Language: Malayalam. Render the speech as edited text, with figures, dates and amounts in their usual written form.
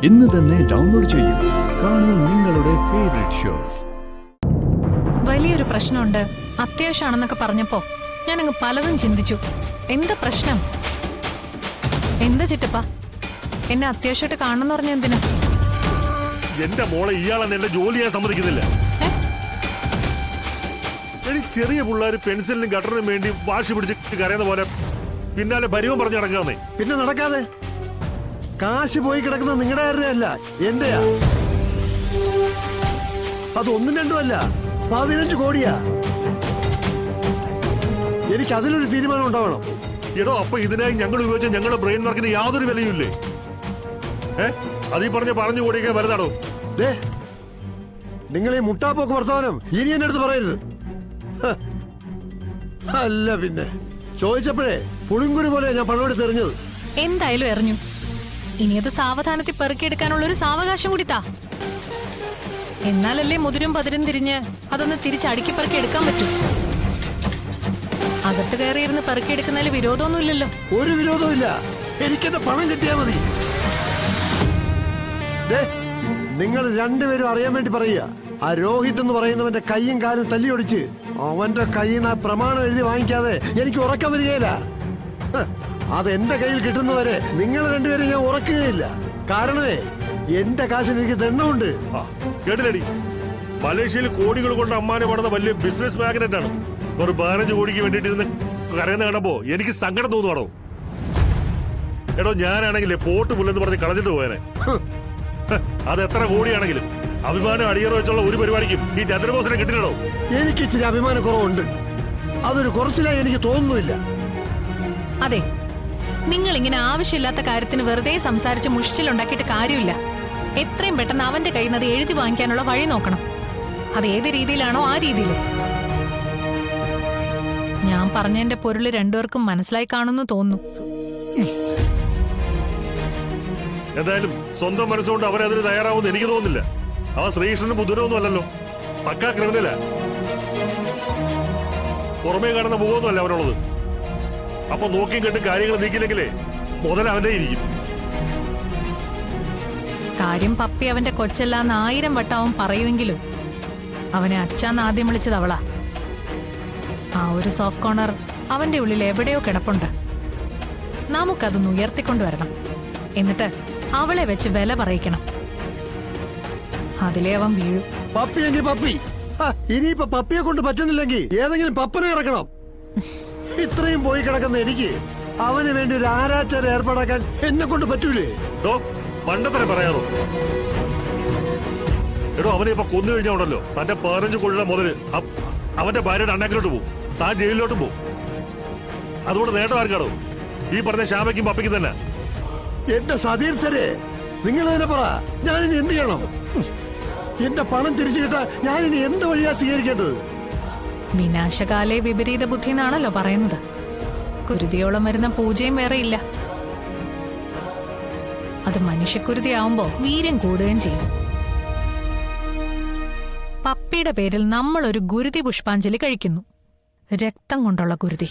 ഇന്ന് തന്നെ ഡൗൺലോഡ് ചെയ്യൂ. കാണൂ നിങ്ങളുടെ ഫേവറേറ്റ് ഷോസ്. വലിയൊരു പ്രശ്നമുണ്ട്, അത്യാവശ്യമാണെന്നൊക്കെ പറഞ്ഞപ്പോ ഞാനങ്ങ് പലതും ചിന്തിച്ചു. എന്താ പ്രശ്നം? എന്താ ചിറ്റപ്പ എന്നെ അത്യാവശ്യമായിട്ട് കാണണമെന്ന് പറഞ്ഞ എന്തിനാ? എന്റെ മോളെ ഇയാളെന്ന് എന്റെ ജോലി ചെയ്യാൻ സമ്മതിക്കുന്നില്ല. ചെറിയ പിള്ളേര് പെൻസിലിനും ഗട്ടറിനും വേണ്ടി വാശി പിടിച്ച് കരയുന്ന പോലെ പിന്നാലെ പരിവം പറഞ്ഞു നടക്കാന്നേ. പിന്നെ നടക്കാതെ കാശ് പോയി കിടക്കുന്ന നിങ്ങളുടെ ആരുടെ അല്ല, എന്റെയാ. അത് ഒന്നും രണ്ടും അല്ല, 15 കോടിയാ. എനിക്ക് അതിലൊരു തീരുമാനം ഉണ്ടാവണം. എടോ, അപ്പൊ ഇതിനായി ഞങ്ങൾ ഉപയോഗിച്ച ഞങ്ങളുടെ ബ്രെയിൻ വർക്കിന് യാതൊരു വിലയുമില്ലേ? അതീ പറഞ്ഞു കൂടിയൊക്കെ വലുതാണോ? നിങ്ങൾ ഈ മുട്ടാപ്പോക്ക് വർത്തമാനം ഇനി എന്റെ അടുത്ത് പറയരുത്. അല്ല പിന്നെ ചോദിച്ചപ്പോഴേ പുളിങ്കുരു പോലെ ഞാൻ പണമെടുത്ത് എറിഞ്ഞത്. എന്തായാലും എറിഞ്ഞു. ഇനി അത് സാവധാനത്തിൽ പെറുക്കിയെടുക്കാനുള്ള ഒരു സാവകാശം കൂടി താ. എന്നാലല്ലേ മുതിരും പതിരും തിരിഞ്ഞ് അതൊന്ന് തിരിച്ചടുക്കി പെറുക്കി എടുക്കാൻ പറ്റും. അകത്ത് കയറിയിരുന്ന് പെറുക്കിയെടുക്കുന്നതിൽ വിരോധമൊന്നുമില്ലല്ലോ. ഒരു വിരോധവും ഇല്ല. എനിക്കെന്റെ പണം കിട്ടിയാ മതി. നിങ്ങൾ രണ്ടുപേരും അറിയാൻ വേണ്ടി പറയുക, ആ രോഹിത് എന്ന് പറയുന്നവന്റെ കൈയും കാലും തല്ലിയൊടിച്ച് അവന്റെ കയ്യിൽ നിന്ന് ആ പ്രമാണം എഴുതി വാങ്ങിക്കാതെ എനിക്ക് ഉറക്കം വരികയില്ല. അത് എന്റെ കയ്യിൽ കിട്ടുന്നവരെ നിങ്ങൾ രണ്ടുപേരും ഞാൻ ഉറക്കുകയില്ല. കാരണമേ എന്റെ കാശിന് എനിക്ക് ദണ്ണമുണ്ട്. കേട്ടില്ലടി, മലേഷ്യയിൽ കോടികൾ കൊണ്ട് അമ്മാനെ പണിത വലിയ ബിസിനസ് മാഗ്നറ്റ് ആണ്. ഒരു 15 കോടിക്ക് വേണ്ടിട്ട് ഇരുന്ന് കരയുന്ന കണ്ടപ്പോ എനിക്ക് സങ്കടം തോന്നുവാണോ? എടോ, ഞാനാണെങ്കിലേ പോട്ട് പുല്ലെന്ന് പറഞ്ഞ് കളഞ്ഞിട്ട് പോയനെ. അത് എത്ര കോടിയാണെങ്കിലും അഭിമാനം അടിയറ വെച്ചുള്ള ഒരു പരിപാടിക്കും ഈ ചന്ദ്രബോസിനെ കിട്ടില്ലടോ. എനിക്ക് ഇച്ചിരി അഭിമാന കുറവുണ്ട്. അതൊരു കുറച്ചിലായി എനിക്ക് തോന്നുന്നില്ല. അതെ, നിങ്ങൾ ഇങ്ങനെ ആവശ്യമില്ലാത്ത കാര്യത്തിന് വെറുതെ സംസാരിച്ച് മുഷിച്ചിലുണ്ടാക്കിയിട്ട് കാര്യമില്ല. എത്രയും പെട്ടെന്ന് അവന്റെ കയ്യിൽ നിന്ന് അത് എഴുതി വാങ്ങിക്കാനുള്ള വഴി നോക്കണം. അത് ഏത് രീതിയിലാണോ ആ രീതിയിൽ. ഞാൻ പറഞ്ഞതിന്റെ പൊരുള് രണ്ടുപേർക്കും മനസ്സിലായി കാണുന്നു തോന്നുന്നു. എന്തായാലും സ്വന്തം മനസ്സുകൊണ്ട് അവരതിന് തയ്യാറാവുമെന്ന് എനിക്ക് തോന്നുന്നില്ല. അവൻ ശ്രീകൃഷ്ണന് ബുദ്ധനൊന്നും അല്ലല്ലോ, പക്കാ ക്രിമിനലാ. പുറമേ കാണുന്ന മുഖമൊന്നും അല്ല അവനുള്ളത്. അപ്പൊ നോക്കിയും കെട്ടും കാര്യങ്ങൾ നീക്കില്ലെങ്കിലേ മുതൽ അവന്റെ ഇരിക്കും. കാര്യം പപ്പി അവന്റെ കൊച്ചല്ലാന്ന് 1000 വട്ടം അവൻ പറയുമെങ്കിലും അവനെ അച്ഛാന്ന് ആദ്യം വിളിച്ചത് അവളാ. ആ ഒരു സോഫ്റ്റ് കോർണർ അവന്റെ ഉള്ളിൽ എവിടെയോ കിടപ്പുണ്ട്. നമുക്കതൊന്ന് ഉയർത്തിക്കൊണ്ടുവരണം. എന്നിട്ട് അവളെ വെച്ച് വില പറയിക്കണം. അതിലേ അവൻ വീഴും. പപ്പിയെങ്കിൽ പപ്പി. ഇനിയിപ്പൊ പപ്പിയെ കൊണ്ട് പറ്റുന്നില്ലെങ്കിൽ ഏതെങ്കിലും പപ്പനെ ഇറക്കണം. ഇത്രയും പോയി കിടക്കുന്ന എനിക്ക് അവന് വേണ്ടി ഒരു ആരാച്ചാര ഏർപ്പാടാക്കാൻ എന്നെ കൊണ്ട് പറ്റൂലേ? മണ്ടത്തരെ പറയാറോ? എടോ, അവനെ ഇപ്പൊ കൊന്നു കഴിഞ്ഞാണല്ലോ തന്റെ 15 കൊള്ള മുതല് അവന്റെ ഭാര്യയുടെ അണ്ണാക്കിലോട്ട് പോകും, താൻ ജയിലിലോട്ടും പോകും. അതുകൊണ്ട് നേട്ടം ആർക്കാണോ? ഈ പറഞ്ഞ ശ്യാമയ്ക്കും പപ്പിക്കും തന്നെ. എന്റെ സതീർത്ഥരെ, നിങ്ങൾ തന്നെ പറ, ഞാനിനി എന്ത് ചെയ്യണം? എന്റെ പണം തിരിച്ചു കിട്ടാൻ ഞാനിനി എന്ത് വഴിയാ സ്വീകരിക്കേണ്ടത്? വിനാശകാലേ വിപരീത ബുദ്ധി എന്നാണല്ലോ പറയുന്നത്. കുരുതിയോളം വരുന്ന പൂജയും വേറെ ഇല്ല. അത് മനുഷ്യക്കുരുതിയാവുമ്പോ വീര്യം കൂടുകയും ചെയ്യും. പപ്പിയുടെ പേരിൽ നമ്മൾ ഒരു ഗുരുതി പുഷ്പാഞ്ജലി കഴിക്കുന്നു. രക്തം കൊണ്ടുള്ള ഗുരുതി.